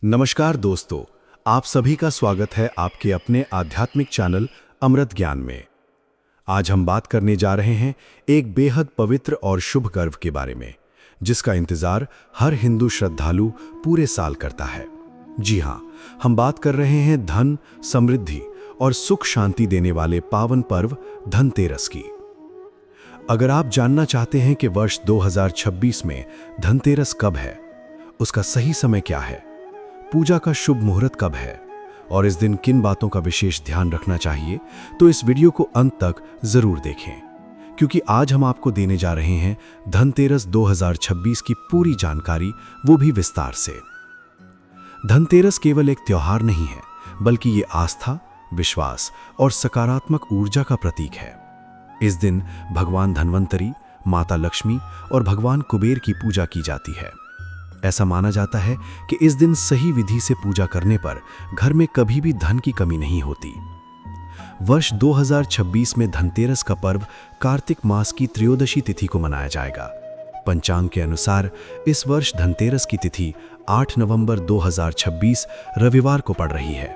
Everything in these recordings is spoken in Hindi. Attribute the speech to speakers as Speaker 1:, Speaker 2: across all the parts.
Speaker 1: नमस्कार दोस्तों, आप सभी का स्वागत है आपके अपने आध्यात्मिक चैनल अमृत ज्ञान में। आज हम बात करने जा रहे हैं एक बेहद पवित्र और शुभ पर्व के बारे में, जिसका इंतजार हर हिंदू श्रद्धालु पूरे साल करता है। जी हाँ, हम बात कर रहे हैं धन, समृद्धि और सुख शांति देने वाले पावन पर्व धनतेरस की। अगर आप जानना चाहते हैं कि वर्ष 2026 में धनतेरस कब है, उसका सही समय क्या है, पूजा का शुभ मुहूर्त कब है और इस दिन किन बातों का विशेष ध्यान रखना चाहिए, तो इस वीडियो को अंत तक जरूर देखें, क्योंकि आज हम आपको देने जा रहे हैं धनतेरस 2026 की पूरी जानकारी, वो भी विस्तार से। धनतेरस केवल एक त्योहार नहीं है, बल्कि ये आस्था, विश्वास और सकारात्मक ऊर्जा का प्रतीक है। इस दिन भगवान धन्वंतरी, माता लक्ष्मी और भगवान कुबेर की पूजा की जाती है। ऐसा माना जाता है कि इस दिन सही विधि से पूजा करने पर घर में कभी भी धन की कमी नहीं होती। वर्ष 2026 में धनतेरस का पर्व कार्तिक मास की त्रयोदशी तिथि को मनाया जाएगा। पंचांग के अनुसार इस वर्ष धनतेरस की तिथि 8 नवंबर 2026 रविवार को पड़ रही है।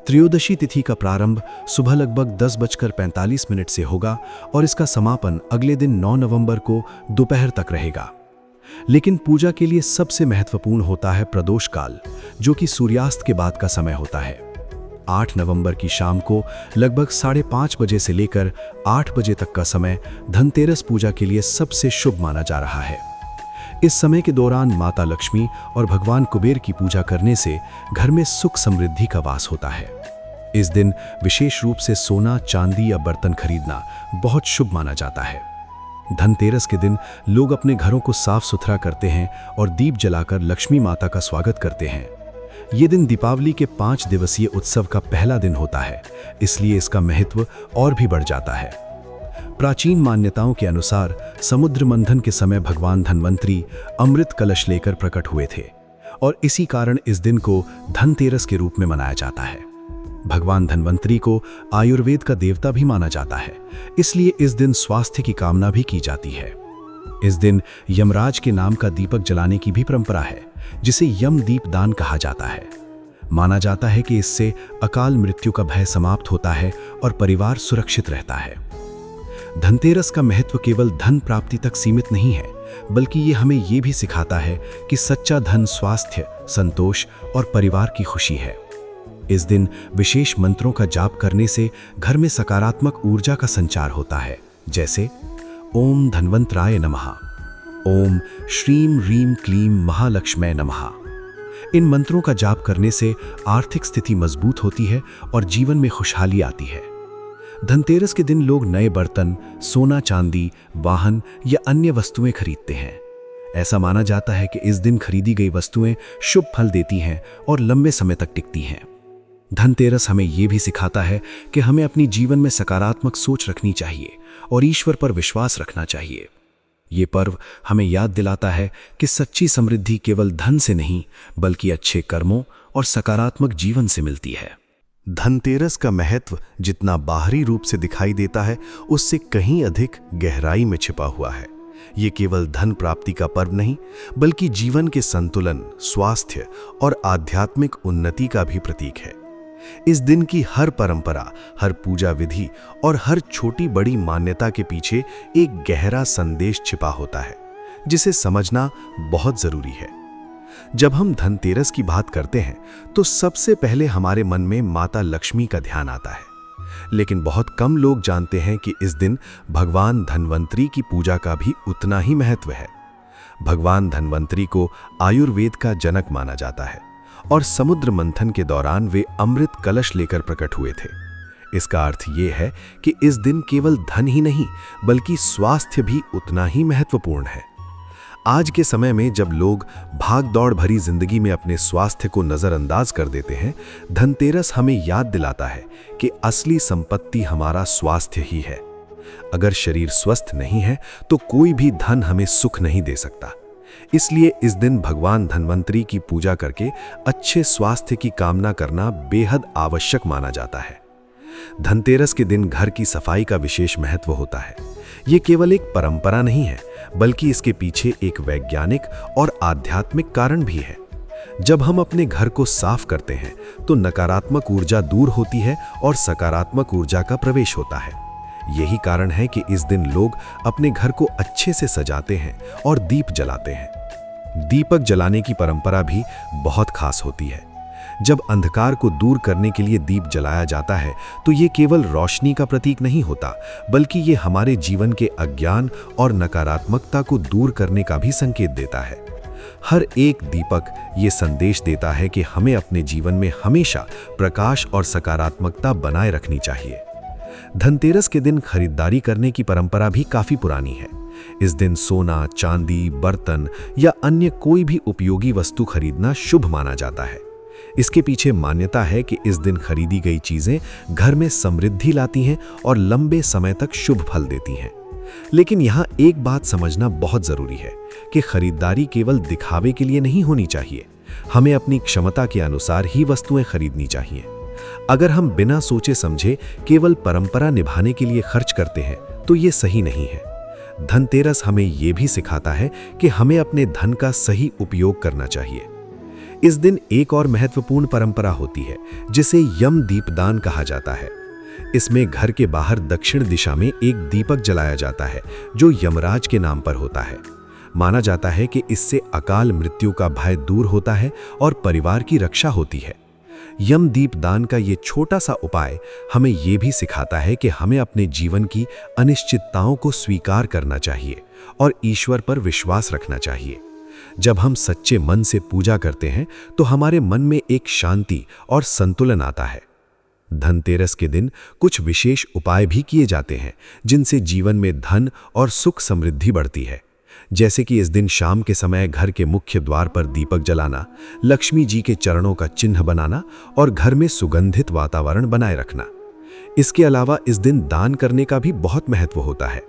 Speaker 1: त्रयोदशी तिथि का प्रारंभ सुबह लगभग 10:45 से होगा और इसका समापन अगले दिन 9 नवंबर को दोपहर तक रहेगा। लेकिन पूजा के लिए सबसे महत्वपूर्ण होता है प्रदोष काल, जो कि सूर्यास्त के बाद का समय होता है। 8 नवंबर की शाम को लगभग 5:30 बजे से लेकर 8 बजे तक का समय धनतेरस पूजा के लिए सबसे शुभ माना जा रहा है। इस समय के दौरान माता लक्ष्मी और भगवान कुबेर की पूजा करने से घर में सुख समृद्धि का वास होता है। इस दिन विशेष रूप से सोना, चांदी या बर्तन खरीदना बहुत शुभ माना जाता है। धनतेरस के दिन लोग अपने घरों को साफ सुथरा करते हैं और दीप जलाकर लक्ष्मी माता का स्वागत करते हैं। ये दिन दीपावली के 5 दिवसीय उत्सव का पहला दिन होता है, इसलिए इसका महत्व और भी बढ़ जाता है। प्राचीन मान्यताओं के अनुसार समुद्र मंथन के समय भगवान धन्वंतरी अमृत कलश लेकर प्रकट हुए थे और इसी कारण इस दिन को धनतेरस के रूप में मनाया जाता है। भगवान धन्वंतरी को आयुर्वेद का देवता भी माना जाता है, इसलिए इस दिन स्वास्थ्य की कामना भी की जाती है। इस दिन यमराज के नाम का दीपक जलाने की भी परंपरा है, जिसे यम दीप दान कहा जाता है। माना जाता है कि इससे अकाल मृत्यु का भय समाप्त होता है और परिवार सुरक्षित रहता है। धनतेरस का महत्व केवल धन प्राप्ति तक सीमित नहीं है, बल्कि ये हमें ये भी सिखाता है कि सच्चा धन स्वास्थ्य, संतोष और परिवार की खुशी है। इस दिन विशेष मंत्रों का जाप करने से घर में सकारात्मक ऊर्जा का संचार होता है, जैसे ओम धन्वंतराय नमः, ओम श्रीम ह्रीम क्लीम महालक्ष्मै नमः। इन मंत्रों का जाप करने से आर्थिक स्थिति मजबूत होती है और जीवन में खुशहाली आती है। धनतेरस के दिन लोग नए बर्तन, सोना चांदी, वाहन या अन्य वस्तुएं खरीदते हैं। ऐसा माना जाता है कि इस दिन खरीदी गई वस्तुएं शुभ फल देती हैं और लंबे समय तक टिकती हैं। धनतेरस हमें यह भी सिखाता है कि हमें अपनी जीवन में सकारात्मक सोच रखनी चाहिए और ईश्वर पर विश्वास रखना चाहिए। ये पर्व हमें याद दिलाता है कि सच्ची समृद्धि केवल धन से नहीं, बल्कि अच्छे कर्मों और सकारात्मक जीवन से मिलती है।
Speaker 2: धनतेरस का महत्व जितना बाहरी रूप से दिखाई देता है, उससे कहीं अधिक गहराई में छिपा हुआ है। ये केवल धन प्राप्ति का पर्व नहीं, बल्कि जीवन के संतुलन, स्वास्थ्य और आध्यात्मिक उन्नति का भी प्रतीक है। इस दिन की हर परंपरा, हर पूजा विधि और हर छोटी बड़ी मान्यता के पीछे एक गहरा संदेश छिपा होता है, जिसे समझना बहुत जरूरी है। जब हम धनतेरस की बात करते हैं तो सबसे पहले हमारे मन में माता लक्ष्मी का ध्यान आता है, लेकिन बहुत कम लोग जानते हैं कि इस दिन भगवान धन्वंतरी की पूजा का भी उतना ही महत्व है। भगवान धन्वंतरी को आयुर्वेद का जनक माना जाता है और समुद्र मंथन के दौरान वे अमृत कलश लेकर प्रकट हुए थे। इसका अर्थ ये है कि इस दिन केवल धन ही नहीं, बल्कि स्वास्थ्य भी उतना ही महत्वपूर्ण है। आज के समय में जब लोग भाग दौड़ भरी जिंदगी में अपने स्वास्थ्य को नजरअंदाज कर देते हैं, धनतेरस हमें याद दिलाता है कि असली संपत्ति हमारा स्वास्थ्य ही है। अगर शरीर स्वस्थ नहीं है तो कोई भी धन हमें सुख नहीं दे सकता। इसलिए इस दिन भगवान धन्वंतरी की पूजा करके अच्छे स्वास्थ्य की कामना करना बेहद आवश्यक माना जाता है। धनतेरस के दिन घर की सफाई का विशेष महत्व होता है। ये केवल एक परंपरा नहीं है, बल्कि इसके पीछे एक वैज्ञानिक और आध्यात्मिक कारण भी है। जब हम अपने घर को साफ करते हैं तो नकारात्मक ऊर्जा दूर होती है और सकारात्मक ऊर्जा का प्रवेश होता है। यही कारण है कि इस दिन लोग अपने घर को अच्छे से सजाते हैं और दीप जलाते हैं। दीपक जलाने की परंपरा भी बहुत खास होती है। जब अंधकार को दूर करने के लिए दीप जलाया जाता है तो ये केवल रोशनी का प्रतीक नहीं होता, बल्कि ये हमारे जीवन के अज्ञान और नकारात्मकता को दूर करने का भी संकेत देता है। हर एक दीपक ये संदेश देता है कि हमें अपने जीवन में हमेशा प्रकाश और सकारात्मकता बनाए रखनी चाहिए। धनतेरस के दिन खरीदारी करने की परंपरा भी काफी पुरानी है। इस दिन सोना, चांदी, बर्तन या अन्य कोई भी उपयोगी वस्तु खरीदना शुभ माना जाता है। इसके पीछे मान्यता है कि इस दिन खरीदी गई चीजें घर में समृद्धि लाती हैं और लंबे समय तक शुभ फल देती हैं। लेकिन यहाँ एक बात समझना बहुत जरूरी है कि खरीदारी केवल दिखावे के लिए नहीं होनी चाहिए। हमें अपनी क्षमता के अनुसार ही वस्तुएं खरीदनी चाहिए। अगर हम बिना सोचे समझे केवल परंपरा निभाने के लिए खर्च करते हैं तो ये सही नहीं है। धनतेरस हमें ये भी सिखाता है कि हमें अपने धन का सही उपयोग करना चाहिए। इस दिन एक और महत्वपूर्ण परंपरा होती है जिसे यम दीपदान कहा जाता है। इसमें घर के बाहर दक्षिण दिशा में एक दीपक जलाया जाता है जो यमराज के नाम पर होता है। माना जाता है कि इससे अकाल मृत्यु का भय दूर होता है और परिवार की रक्षा होती है। यम दीपदान का ये छोटा सा उपाय हमें ये भी सिखाता है कि हमें अपने जीवन की अनिश्चितताओं को स्वीकार करना चाहिए और ईश्वर पर विश्वास रखना चाहिए। जब हम सच्चे मन से पूजा करते हैं तो हमारे मन में एक शांति और संतुलन आता है। धनतेरस के दिन कुछ विशेष उपाय भी किए जाते हैं जिनसे जीवन में धन और सुख समृद्धि बढ़ती है। जैसे कि इस दिन शाम के समय घर के मुख्य द्वार पर दीपक जलाना, लक्ष्मी जी के चरणों का चिन्ह बनाना और घर में सुगंधित वातावरण बनाए रखना। इसके अलावा इस दिन दान करने का भी बहुत महत्व होता है।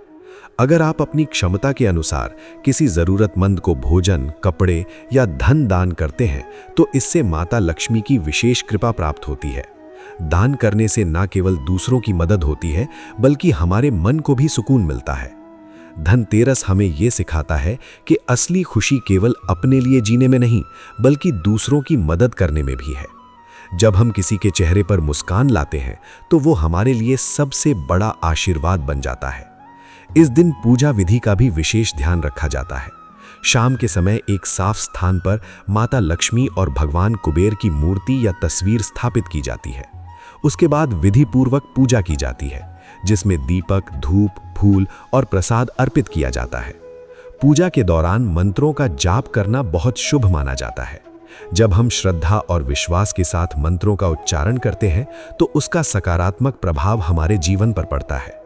Speaker 2: अगर आप अपनी क्षमता के अनुसार किसी जरूरतमंद को भोजन, कपड़े या धन दान करते हैं तो इससे माता लक्ष्मी की विशेष कृपा प्राप्त होती है। दान करने से न केवल दूसरों की मदद होती है बल्कि हमारे मन को भी सुकून मिलता है। धनतेरस हमें ये सिखाता है कि असली खुशी केवल अपने लिए जीने में नहीं बल्कि दूसरों की मदद करने में भी है। जब हम किसी के चेहरे पर मुस्कान लाते हैं तो वो हमारे लिए सबसे बड़ा आशीर्वाद बन जाता है। इस दिन पूजा विधि का भी विशेष ध्यान रखा जाता है। शाम के समय एक साफ स्थान पर माता लक्ष्मी और भगवान कुबेर की मूर्ति या तस्वीर स्थापित की जाती है। उसके बाद विधि पूर्वक पूजा की जाती है जिसमें दीपक, धूप, फूल और प्रसाद अर्पित किया जाता है। पूजा के दौरान मंत्रों का जाप करना बहुत शुभ माना जाता है। जब हम श्रद्धा और विश्वास के साथ मंत्रों का उच्चारण करते हैं तो उसका सकारात्मक प्रभाव हमारे जीवन पर पड़ता है।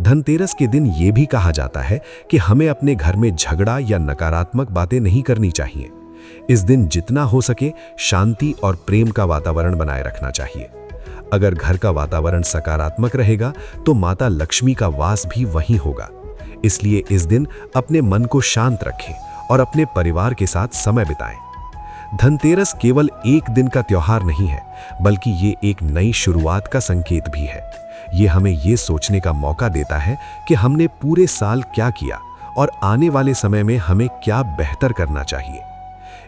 Speaker 2: धनतेरस के दिन ये भी कहा जाता है कि हमें अपने घर में झगड़ा या नकारात्मक बातें नहीं करनी चाहिए। इस दिन जितना हो सके शांति और प्रेम का वातावरण बनाए रखना चाहिए। अगर घर का वातावरण सकारात्मक रहेगा तो माता लक्ष्मी का वास भी वहीं होगा। इसलिए इस दिन अपने मन को शांत रखें और अपने परिवार के साथ समय बिताएं। धनतेरस केवल एक दिन का त्योहार नहीं है बल्कि ये एक नई शुरुआत का संकेत भी है। ये हमें ये सोचने का मौका देता है कि हमने पूरे साल क्या किया और आने वाले समय में हमें क्या बेहतर करना चाहिए।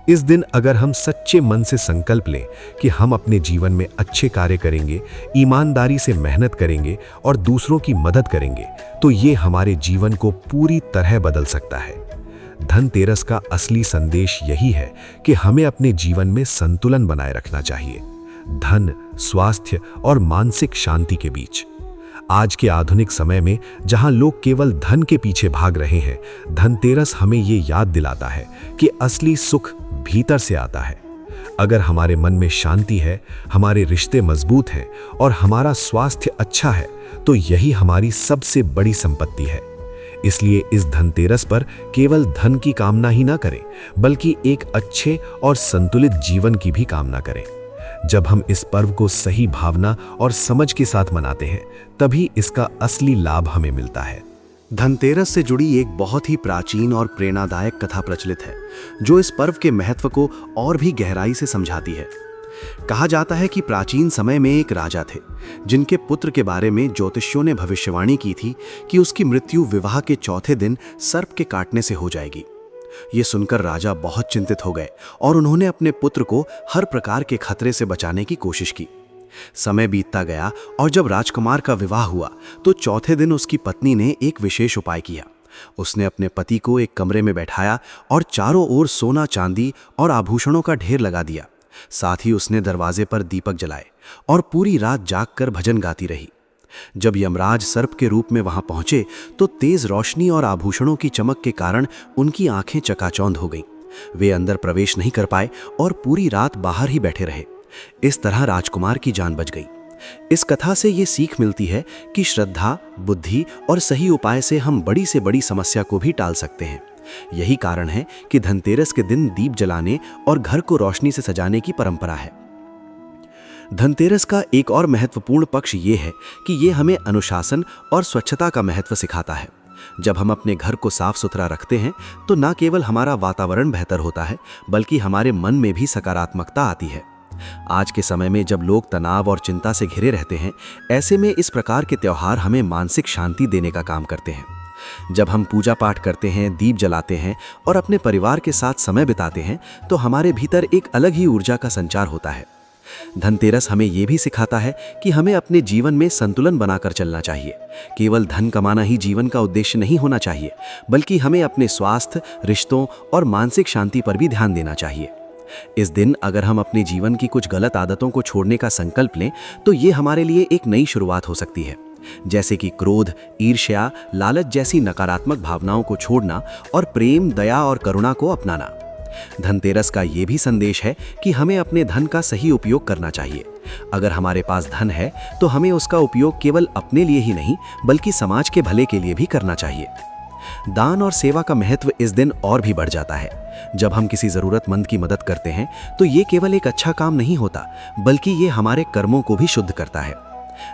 Speaker 2: इस दिन अगर हम सच्चे मन से संकल्प लें कि हम अपने जीवन में अच्छे कार्य करेंगे, ईमानदारी से मेहनत करेंगे और दूसरों की मदद करेंगे तो ये हमारे जीवन को पूरी तरह बदल सकता है। धनतेरस का असली संदेश यही है कि हमें अपने जीवन में संतुलन बनाए रखना चाहिए, धन, स्वास्थ्य और मानसिक शांति के बीच। आज के आधुनिक समय में जहां लोग केवल धन के पीछे भाग रहे हैं, धनतेरस हमें ये याद दिलाता है कि असली सुख भीतर से आता है। अगर हमारे मन में शांति है, हमारे रिश्ते मजबूत हैं और हमारा स्वास्थ्य अच्छा है तो यही हमारी सबसे बड़ी संपत्ति है। इसलिए इस धनतेरस पर केवल धन की कामना ही ना करें बल्कि एक अच्छे और संतुलित जीवन की भी कामना करें। जब हम इस पर्व को सही भावना और समझ के साथ मनाते हैं तभी इसका असली लाभ हमें मिलता है।
Speaker 3: धनतेरस से जुड़ी एक बहुत ही प्राचीन और प्रेरणादायक कथा प्रचलित है जो इस पर्व के महत्व को और भी गहराई से समझाती है। कहा जाता है कि प्राचीन समय में एक राजा थे जिनके पुत्र के बारे में ज्योतिषियों ने भविष्यवाणी की थी कि उसकी मृत्यु विवाह के चौथे दिन सर्प के काटने से हो जाएगी। ये सुनकर राजा बहुत चिंतित हो गए और उन्होंने अपने पुत्र को हर प्रकार के खतरे से बचाने की कोशिश की। समय बीतता गया और जब राजकुमार का विवाह हुआ तो चौथे दिन उसकी पत्नी ने एक विशेष उपाय किया। उसने अपने पति को एक कमरे में बैठाया और चारों ओर सोना चांदी और आभूषणों का ढेर लगा दिया। साथ ही उसने दरवाजे पर दीपक जलाए और पूरी रात जागकर भजन गाती रही। जब यमराज सर्प के रूप में वहां पहुंचे तो तेज रोशनी और आभूषणों की चमक के कारण उनकी आंखें चकाचौंध हो गईं। वे अंदर प्रवेश नहीं कर पाए और पूरी रात बाहर ही बैठे रहे। इस तरह राजकुमार की जान बच गई। इस कथा से ये सीख मिलती है कि श्रद्धा, बुद्धि और सही उपाय से हम बड़ी से बड़ी समस्या को भी टाल सकते हैं। यही कारण है कि धनतेरस के दिन दीप जलाने और घर को रोशनी से सजाने की परंपरा है। धनतेरस का एक और महत्वपूर्ण पक्ष ये है कि ये हमें अनुशासन और स्वच्छता का महत्व सिखाता है। जब हम अपने घर को साफ सुथरा रखते हैं तो न केवल हमारा वातावरण बेहतर होता है बल्कि हमारे मन में भी सकारात्मकता आती है। आज के समय में जब लोग तनाव और चिंता से घिरे रहते हैं, ऐसे में इस प्रकार के त्योहार हमें मानसिक शांति देने का काम करते हैं। जब हम पूजा पाठ करते हैं, दीप जलाते हैं और अपने परिवार के साथ समय बिताते हैं तो हमारे भीतर एक अलग ही ऊर्जा का संचार होता है। धनतेरस हमें यह भी सिखाता है कि हमें अपने जीवन में संतुलन बनाकर चलना चाहिए। केवल धन कमाना ही जीवन का उद्देश्य नहीं होना चाहिए, बल्कि हमें अपने स्वास्थ्य, रिश्तों और मानसिक शांति पर भी ध्यान देना चाहिए। इस दिन अगर हम अपने जीवन की कुछ गलत आदतों को छोड़ने का संकल्प लें तो ये हमारे लिए एक नई शुरुआत हो सकती है, जैसे कि क्रोध, ईर्ष्या, लालच जैसी नकारात्मक भावनाओं को छोड़ना और प्रेम, दया और करुणा को अपनाना। धनतेरस का ये भी संदेश है कि हमें अपने धन का सही उपयोग करना चाहिए। अगर हमारे पास धन है तो हमें उसका उपयोग केवल अपने लिए ही नहीं बल्कि समाज के भले के लिए भी करना चाहिए। दान और सेवा का महत्व इस दिन और भी बढ़ जाता है। जब हम किसी जरूरतमंद की मदद करते हैं तो ये केवल एक अच्छा काम नहीं होता बल्कि ये हमारे कर्मों को भी शुद्ध करता है।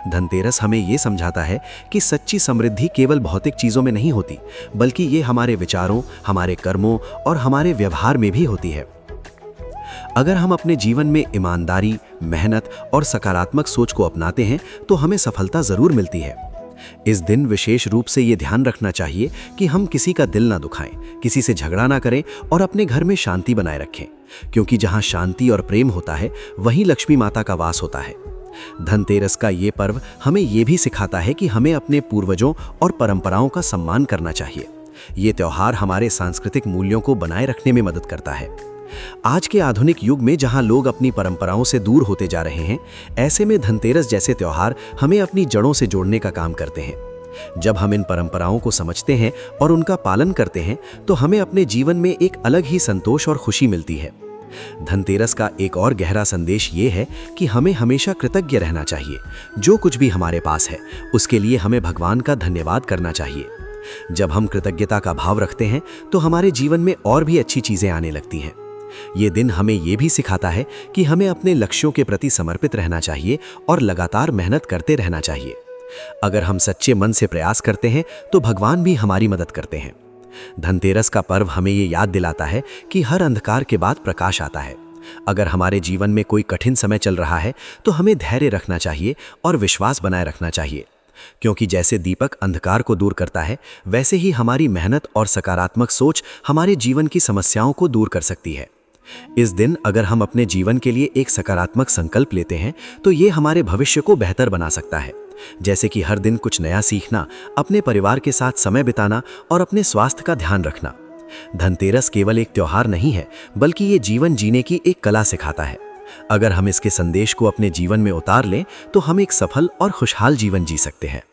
Speaker 3: धनतेरस हमें ये समझाता है कि सच्ची समृद्धि केवल भौतिक चीजों में नहीं होती बल्कि ये हमारे विचारों, हमारे कर्मों और हमारे व्यवहार में भी होती है। अगर हम अपने जीवन में ईमानदारी, मेहनत और सकारात्मक सोच को अपनाते हैं तो हमें सफलता जरूर मिलती है। इस दिन विशेष रूप से ये ध्यान रखना चाहिए कि हम किसी का दिल ना दुखाएं, किसी से झगड़ा ना करें और अपने घर में शांति बनाए रखें, क्योंकि जहां शांति और प्रेम होता है वहीं लक्ष्मी माता का वास होता है। धनतेरस का ये पर्व हमें ये भी सिखाता है कि हमें अपने पूर्वजों और परंपराओं का सम्मान करना चाहिए। ये त्योहार हमारे सांस्कृतिक मूल्यों को बनाए रखने में मदद करता है। आज के आधुनिक युग में जहां लोग अपनी परंपराओं से दूर होते जा रहे हैं, ऐसे में धनतेरस जैसे त्योहार हमें अपनी जड़ों से जोड़ने का काम करते हैं। जब हम इन परंपराओं को समझते हैं और उनका पालन करते हैं तो हमें अपने जीवन में एक अलग ही संतोष और खुशी मिलती है। धनतेरस का एक और गहरा संदेश ये है कि हमें हमेशा कृतज्ञ रहना चाहिए। जो कुछ भी हमारे पास है उसके लिए हमें भगवान का धन्यवाद करना चाहिए। जब हम कृतज्ञता का भाव रखते हैं तो हमारे जीवन में और भी अच्छी चीजें आने लगती हैं। ये दिन हमें ये भी सिखाता है कि हमें अपने लक्ष्यों के प्रति समर्पित रहना चाहिए और लगातार मेहनत करते रहना चाहिए। अगर हम सच्चे मन से प्रयास करते हैं तो भगवान भी हमारी मदद करते हैं। धनतेरस का पर्व हमें ये याद दिलाता है कि हर अंधकार के बाद प्रकाश आता है। अगर हमारे जीवन में कोई कठिन समय चल रहा है तो हमें धैर्य रखना चाहिए और विश्वास बनाए रखना चाहिए, क्योंकि जैसे दीपक अंधकार को दूर करता है वैसे ही हमारी मेहनत और सकारात्मक सोच हमारे जीवन की समस्याओं को दूर कर सकती है। इस दिन अगर हम अपने जीवन के लिए एक सकारात्मक संकल्प लेते हैं तो ये हमारे भविष्य को बेहतर बना सकता है, जैसे कि हर दिन कुछ नया सीखना, अपने परिवार के साथ समय बिताना और अपने स्वास्थ्य का ध्यान रखना। धनतेरस केवल एक त्योहार नहीं है बल्कि ये जीवन जीने की एक कला सिखाता है। अगर हम इसके संदेश को अपने जीवन में उतार लें तो हम एक सफल और खुशहाल जीवन जी सकते हैं।